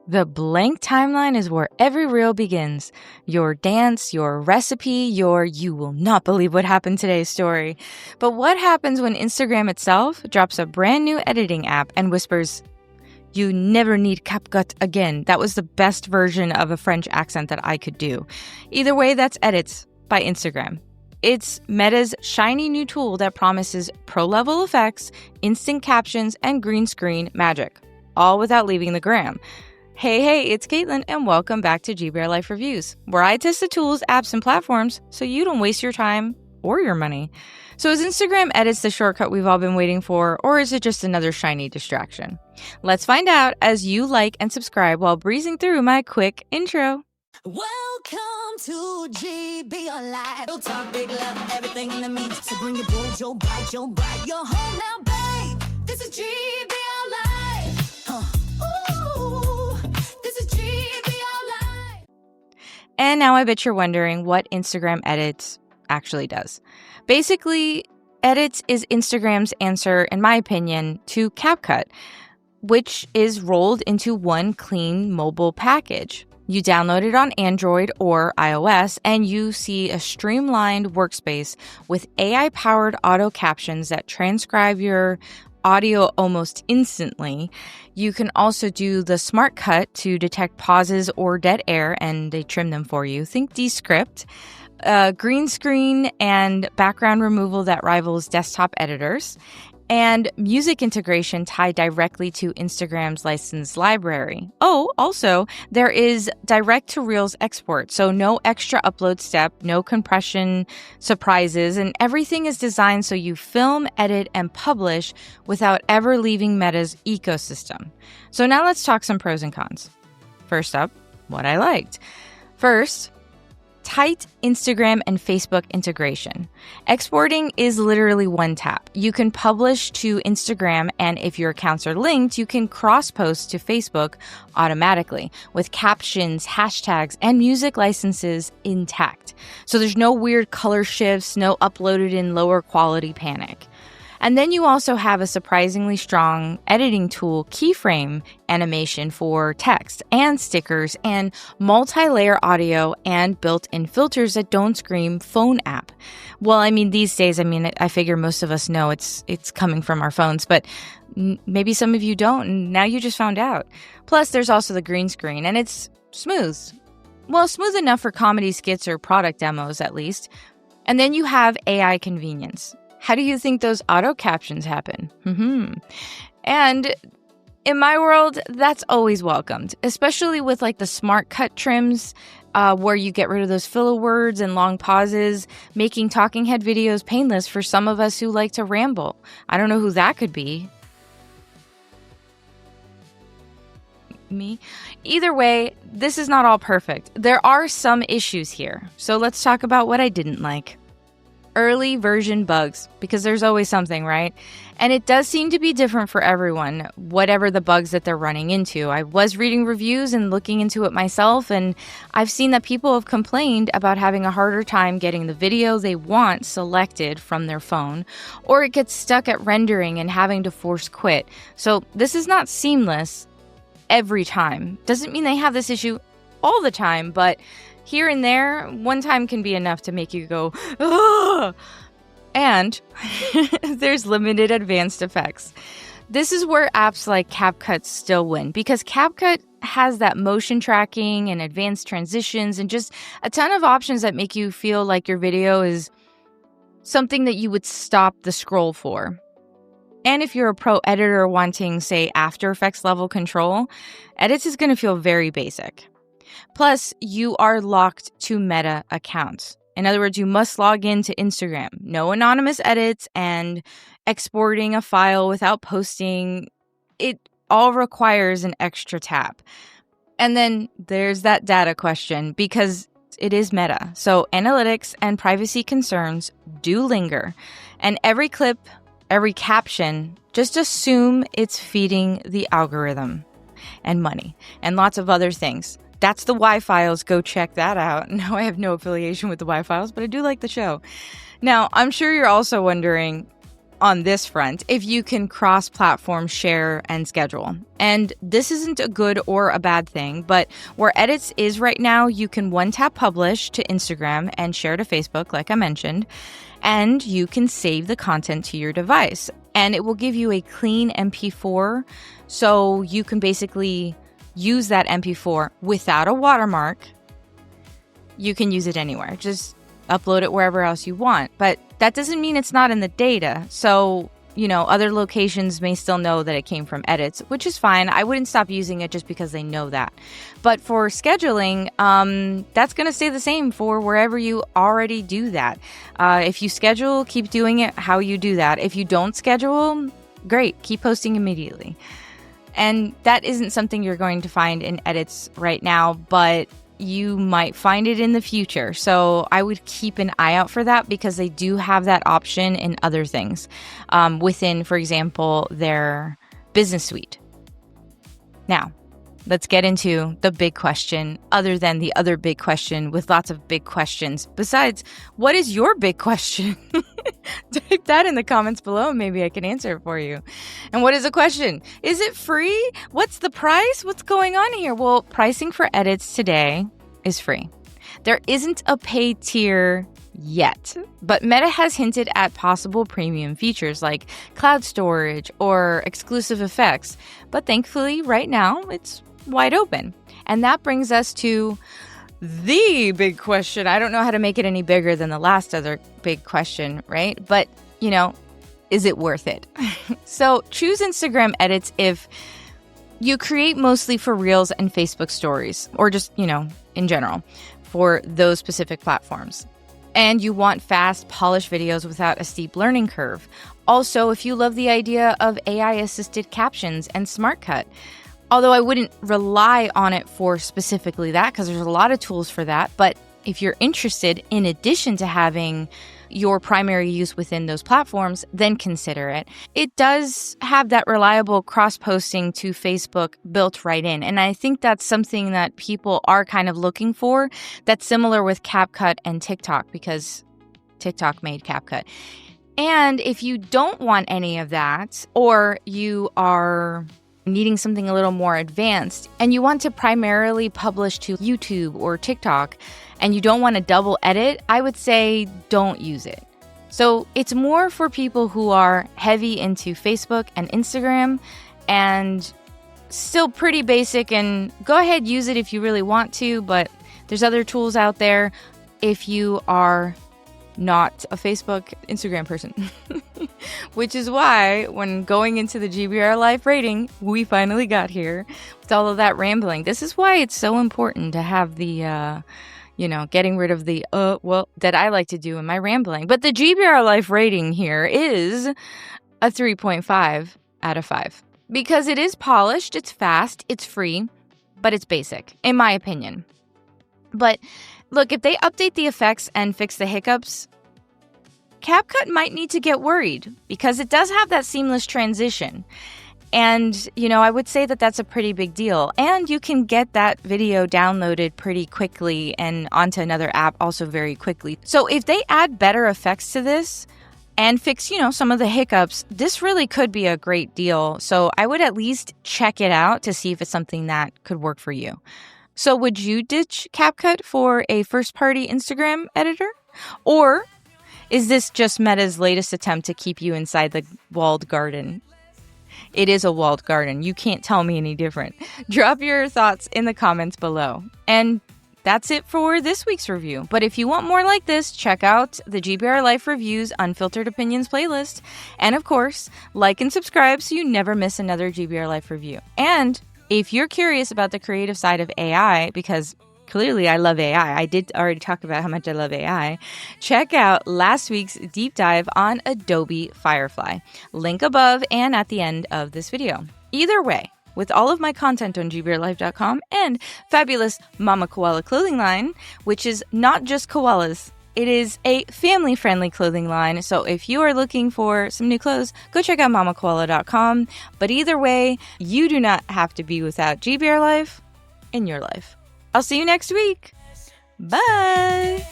The blank timeline is where every reel begins. Your dance, your recipe, your you will not believe what happened today story. But what happens when Instagram itself drops a brand new editing app and whispers, "You never need CapCut again"? That was the best version of a French accent that I could do. Either way, that's Edits by Instagram. It's Meta's shiny new tool that promises pro-level effects, instant captions, and green screen magic, all without leaving the gram. Hey, it's Caitlin, and welcome back to GBRLIFE Reviews, where I test the tools, apps, and platforms so you don't waste your time or your money. So is Instagram Edits the shortcut we've all been waiting for, or is it just another shiny distraction? Let's find out as you like and subscribe while breezing through my quick intro. Welcome to GBRLIFE. We'll talk big love, everything in the mix. So bring your boy, Joe Bite, you're home now, babe. This is GBRLIFE. Ooh, this is GBRLIFE. And now I bet you're wondering what Instagram Edits actually does. Basically, Edits is Instagram's answer, in my opinion, to CapCut, which is rolled into one clean mobile package. You download it on Android or iOS, and you see a streamlined workspace with AI-powered auto-captions that transcribe your audio almost instantly. You can also do the SmartCut to detect pauses or dead air, and they trim them for you. Think Descript. Green screen and background removal that rivals desktop editors, and music integration tied directly to Instagram's licensed library. Oh, also, there is direct-to-Reels export, so no extra upload step, no compression surprises, and everything is designed so you film, edit, and publish without ever leaving Meta's ecosystem. So now let's talk some pros and cons. First up, what I liked. First, tight Instagram and Facebook integration. Exporting is literally one tap. You can publish to Instagram, and if your accounts are linked, you can cross-post to Facebook automatically with captions, hashtags, and music licenses intact. So there's no weird color shifts, no uploaded in lower quality panic. And then you also have a surprisingly strong editing tool, keyframe animation for text and stickers and multi-layer audio and built-in filters that don't scream phone app. Well, these days, I figure most of us know it's coming from our phones, but maybe some of you don't, and now you just found out. Plus, there's also the green screen, and it's smooth. Well, smooth enough for comedy skits or product demos, at least. And then you have AI convenience. How do you think those auto captions happen? And in my world, that's always welcomed, especially with like the SmartCut trims, where you get rid of those filler words and long pauses, making talking head videos painless for some of us who like to ramble. I don't know who that could be. Me? Either way, this is not all perfect. There are some issues here. So let's talk about what I didn't like. Early version bugs, because there's always something, right? And it does seem to be different for everyone, whatever the bugs that they're running into. I was reading reviews and looking into it myself, and I've seen that people have complained about having a harder time getting the video they want selected from their phone, or it gets stuck at rendering and having to force quit. So this is not seamless every time. Doesn't mean they have this issue all the time, but here and there, one time can be enough to make you go, ugh! And there's limited advanced effects. This is where apps like CapCut still win, because CapCut has that motion tracking and advanced transitions and just a ton of options that make you feel like your video is something that you would stop the scroll for. And if you're a pro editor wanting, say, After Effects level control, Edits is going to feel very basic. Plus, you are locked to Meta accounts. In other words, you must log in to Instagram. No anonymous edits and exporting a file without posting. It all requires an extra tap. And then there's that data question, because it is Meta. So analytics and privacy concerns do linger. And every clip, every caption, just assume it's feeding the algorithm and money and lots of other things. That's the Y-Files. Go check that out. No, I have no affiliation with the Y-Files, but I do like the show. Now, I'm sure you're also wondering, on this front if you can cross-platform share and schedule. And this isn't a good or a bad thing, but where edits is right now, you can one-tap publish to Instagram and share to Facebook, like I mentioned, and you can save the content to your device. And it will give you a clean MP4, so you can basically use that MP4 without a watermark. You can use it anywhere. Just upload it wherever else you want. But that doesn't mean it's not in the data. So, other locations may still know that it came from edits, which is fine. I wouldn't stop using it just because they know that. But for scheduling, that's going to stay the same for wherever you already do that. If you schedule, keep doing it how you do that. If you don't schedule, great, keep posting immediately. And that isn't something you're going to find in edits right now, but you might find it in the future. So I would keep an eye out for that because they do have that option in other things within, for example, their business suite. Now, let's get into the big question, other than the other big question with lots of big questions. Besides, what is your big question? Type that in the comments below. Maybe I can answer it for you. And what is the question? Is it free? What's the price? What's going on here? Well, pricing for edits today is free. There isn't a paid tier yet, but Meta has hinted at possible premium features like cloud storage or exclusive effects. But thankfully, right now, it's wide open. And that brings us to the big question. I don't know how to make it any bigger than the last other big question, right? But, is it worth it? So choose Instagram edits if you create mostly for Reels and Facebook stories, or just, in general, for those specific platforms. And you want fast, polished videos without a steep learning curve. Also, if you love the idea of AI-assisted captions and SmartCut, although I wouldn't rely on it for specifically that because there's a lot of tools for that. But if you're interested, in addition to having your primary use within those platforms, then consider it. It does have that reliable cross-posting to Facebook built right in. And I think that's something that people are kind of looking for. That's similar with CapCut and TikTok because TikTok made CapCut. And if you don't want any of that, or you are needing something a little more advanced and you want to primarily publish to YouTube or TikTok and you don't want to double edit, I would say don't use it. So it's more for people who are heavy into Facebook and Instagram and still pretty basic, and go ahead, use it if you really want to, but there's other tools out there if you are not a Facebook, Instagram person. Which is why when going into the GBRLIFE rating, we finally got here with all of that rambling. This is why it's so important to have the, getting rid of the, that I like to do in my rambling. But the GBRLIFE rating here is a 3.5 out of 5. Because it is polished, it's fast, it's free, but it's basic, in my opinion. But look, if they update the effects and fix the hiccups, CapCut might need to get worried because it does have that seamless transition. And, I would say that that's a pretty big deal. And you can get that video downloaded pretty quickly and onto another app also very quickly. So if they add better effects to this and fix, some of the hiccups, this really could be a great deal. So I would at least check it out to see if it's something that could work for you. So would you ditch CapCut for a first-party Instagram editor? Or is this just Meta's latest attempt to keep you inside the walled garden? It is a walled garden. You can't tell me any different. Drop your thoughts in the comments below. And that's it for this week's review. But if you want more like this, check out the GBRLIFE Reviews Unfiltered Opinions playlist. And of course, like and subscribe so you never miss another GBRLIFE review. And if you're curious about the creative side of AI, because clearly I love AI, I did already talk about how much I love AI, check out last week's deep dive on Adobe FIrefly. Link above and at the end of this video. Either way, with all of my content on GBRLIFE.com and fabulous Mama Koala clothing line, which is not just koalas, it is a family-friendly clothing line, so if you are looking for some new clothes, go check out mamakoala.com. But either way, you do not have to be without GBRLIFE in your life. I'll see you next week. Bye!